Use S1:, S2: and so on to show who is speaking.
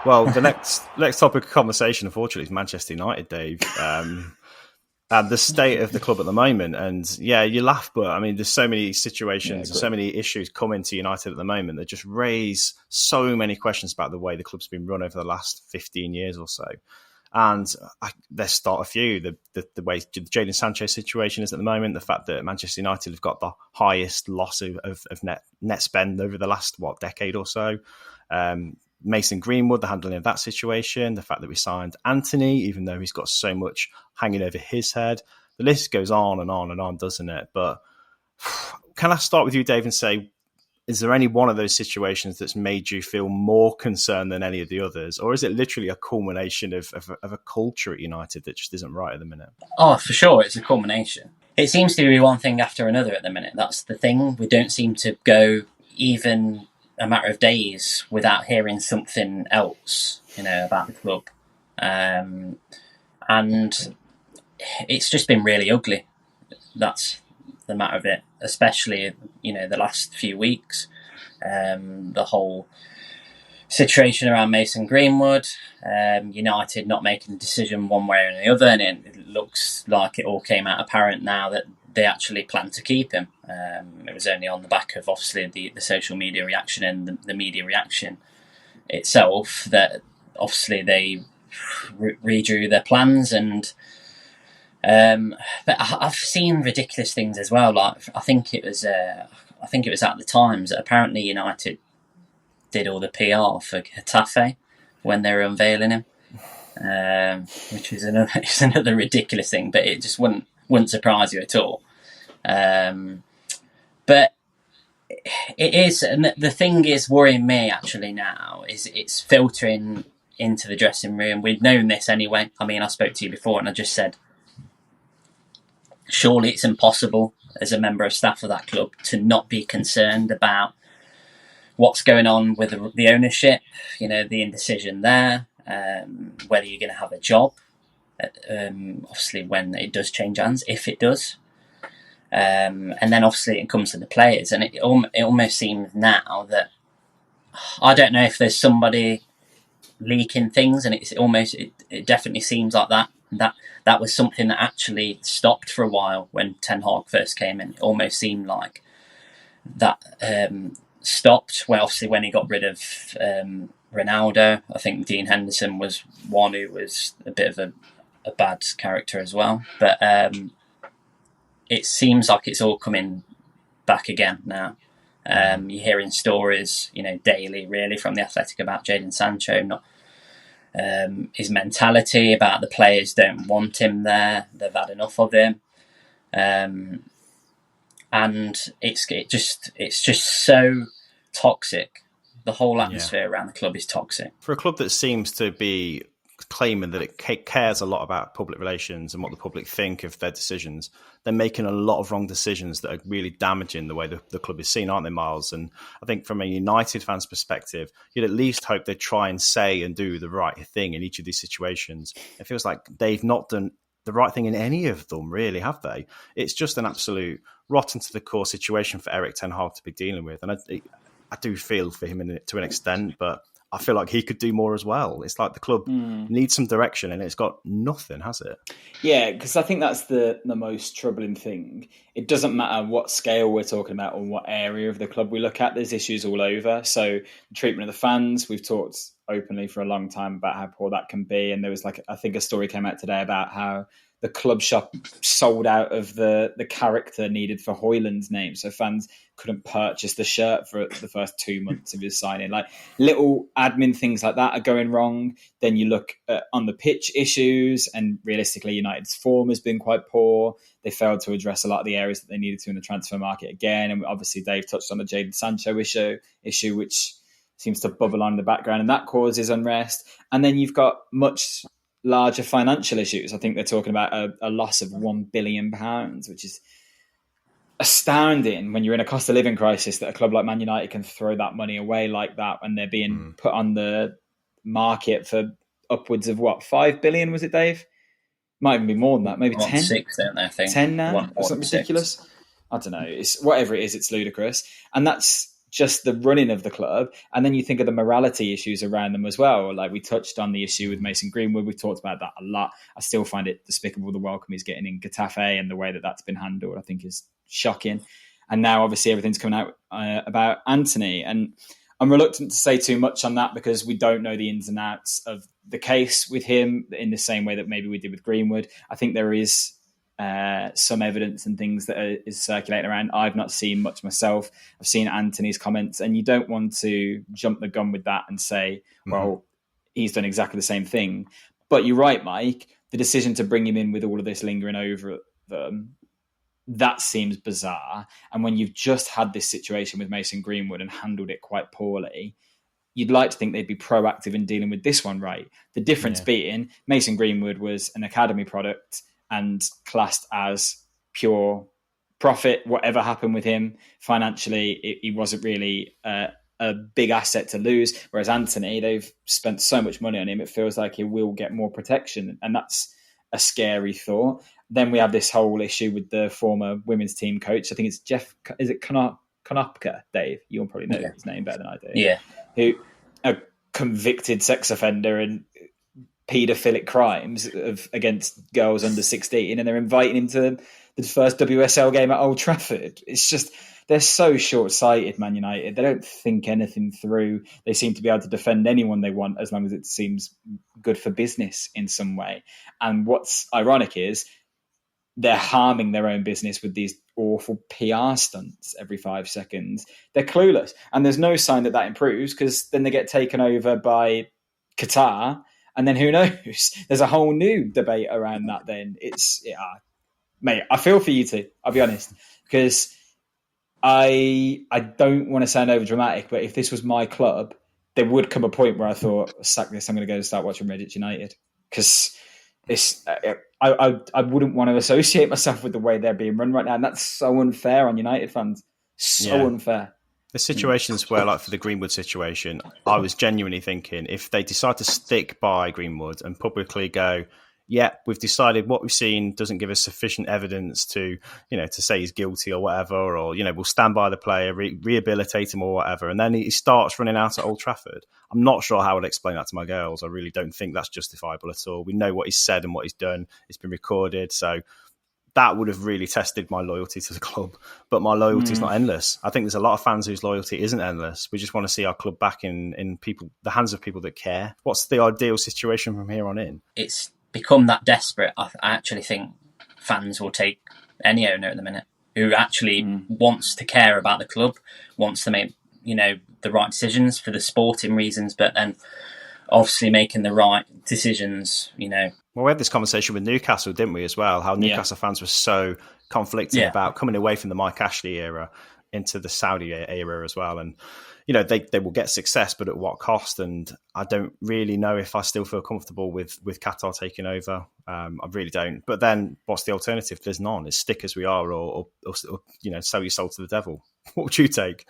S1: Well, the next topic of conversation, unfortunately, is Manchester United, Dave. And the state of the club at the moment. And yeah, you laugh, but I mean, there's so many situations, so many issues coming to United at the moment that just raise so many questions about the way the club's been run over the last 15 years or so. And let's start a few. The way the Jadon Sancho situation is at the moment, the fact that Manchester United have got the highest loss of net spend over the last, decade or so. Mason Greenwood, the handling of that situation, the fact that we signed Antony, even though he's got so much hanging over his head. The list goes on and on and on, doesn't it? But can I start with you, Dave, and say, is there any one of those situations that's made you feel more concerned than any of the others? Or is it literally a culmination of a culture at United that just isn't right at the minute?
S2: Oh, for sure, it's a culmination. It seems to be one thing after another at the minute. That's the thing. We don't seem to go even a matter of days without hearing something else, about the club. And it's just been really ugly. That's the matter of it, especially, the last few weeks. The whole situation around Mason Greenwood, United not making a decision one way or the other, and it looks like it all came out apparent now that they actually plan to keep him. It was only on the back of, obviously, the social media reaction and the media reaction itself that, obviously, they redrew their plans. And but I've seen ridiculous things as well. Like I think it was at the Times that apparently United did all the PR for Getafe when they were unveiling him, which is another ridiculous thing. But it just wouldn't surprise you at all. But it is, and the thing is worrying me actually now is it's filtering into the dressing room. We'd known this anyway. I mean, I spoke to you before and I just said, surely it's impossible as a member of staff of that club to not be concerned about what's going on with the ownership, the indecision there, whether you're going to have a job, obviously when it does change hands, if it does. And then obviously it comes to the players, and it almost seems now that I don't know if there's somebody leaking things, and it definitely seems like that was something that actually stopped for a while when Ten Hag first came in. It almost seemed like that stopped. Well, obviously when he got rid of Ronaldo, I think Dean Henderson was one who was a bit of a bad character as well, but it seems like it's all coming back again now. You're hearing stories, daily, really, from the Athletic about Jadon Sancho, not his mentality about the players don't want him there. They've had enough of him, and it's just so toxic. The whole atmosphere around the club is toxic.
S1: For a club that seems to be claiming that it cares a lot about public relations and what the public think of their decisions, they're making a lot of wrong decisions that are really damaging the way the club is seen, aren't they, Myles? And I think from a United fan's perspective, you'd at least hope they try and say and do the right thing in each of these situations. It feels like they've not done the right thing in any of them, really, have they? It's just an absolute rotten to the core situation for Erik ten Hag to be dealing with. And I do feel for him to an extent, but I feel like he could do more as well. It's like the club needs some direction and it's got nothing, has it?
S3: Yeah, because I think that's the most troubling thing. It doesn't matter what scale we're talking about or what area of the club we look at. There's issues all over. So the treatment of the fans, we've talked openly for a long time about how poor that can be. And there was I think a story came out today about how the club shop sold out of the character needed for Højlund's name. So fans couldn't purchase the shirt for the first 2 months of his signing. Like little admin things like that are going wrong. Then you look at on the pitch issues, and realistically United's form has been quite poor. They failed to address a lot of the areas that they needed to in the transfer market again. And obviously Dave touched on the Jadon Sancho issue, which seems to bubble on in the background, and that causes unrest. And then you've got much larger financial issues. I think they're talking about a loss of £1 billion, which is astounding when you're in a cost of living crisis that a club like Man United can throw that money away like that when they're being put on the market for upwards of 5 billion, was it, Dave? Might even be more than that, maybe 10.
S2: 6, don't they?
S3: 10 now? Or something ridiculous. I don't know. It's whatever it is, it's ludicrous. And that's just the running of the club. And then you think of the morality issues around them as well. Like we touched on the issue with Mason Greenwood. We've talked about that a lot. I still find it despicable, the welcome he's getting in Getafe and the way that that's been handled, I think is shocking. And now obviously everything's coming out about Antony. And I'm reluctant to say too much on that because we don't know the ins and outs of the case with him in the same way that maybe we did with Greenwood. I think there is some evidence and things that is circulating around. I've not seen much myself. I've seen Antony's comments, and you don't want to jump the gun with that and say, well, he's done exactly the same thing. But you're right, Mike, the decision to bring him in with all of this lingering over them, that seems bizarre. And when you've just had this situation with Mason Greenwood and handled it quite poorly, you'd like to think they'd be proactive in dealing with this one right. The difference being Mason Greenwood was an academy product and classed as pure profit. Whatever happened with him financially, he wasn't really a big asset to lose. Whereas Antony, they've spent so much money on him, it feels like he will get more protection. And that's a scary thought. Then we have this whole issue with the former women's team coach. I think it's Jeff, is it Konopka, Dave? You'll probably know his name better than I do.
S2: Yeah.
S3: Who, a convicted sex offender and paedophilic crimes against girls under 16, and they're inviting him to the first WSL game at Old Trafford. It's just, they're so short-sighted, Man United. They don't think anything through. They seem to be able to defend anyone they want as long as it seems good for business in some way. And what's ironic is they're harming their own business with these awful PR stunts every 5 seconds. They're clueless. And there's no sign that that improves because then they get taken over by Qatar. And then who knows? There's a whole new debate around that then. Mate, I feel for you two, I'll be honest. Because I don't want to sound over dramatic, but if this was my club, there would come a point where I thought, sack this, I'm going to go and start watching Redditch United. Because I wouldn't want to associate myself with the way they're being run right now. And that's so unfair on United fans. So unfair.
S1: The situations where, like for the Greenwood situation, I was genuinely thinking if they decide to stick by Greenwood and publicly go, yeah, we've decided what we've seen doesn't give us sufficient evidence to, to say he's guilty or whatever, or, we'll stand by the player, rehabilitate him or whatever. And then he starts running out at Old Trafford. I'm not sure how I'd explain that to my girls. I really don't think that's justifiable at all. We know what he's said and what he's done. It's been recorded. So that would have really tested my loyalty to the club. But my loyalty is not endless. I think there's a lot of fans whose loyalty isn't endless. We just want to see our club back in the hands of people that care. What's the ideal situation from here on in?
S2: It's become that desperate. I actually think fans will take any owner at the minute who actually wants to care about the club, wants to make, the right decisions for the sporting reasons, but then obviously making the right decisions,
S1: Well, we had this conversation with Newcastle, didn't we, as well? How Newcastle fans were so conflicted about coming away from the Mike Ashley era into the Saudi era as well. And, they will get success, but at what cost? And I don't really know if I still feel comfortable with Qatar taking over. I really don't. But then what's the alternative? There's none. It's stick as we are or sell your soul to the devil. What would you take?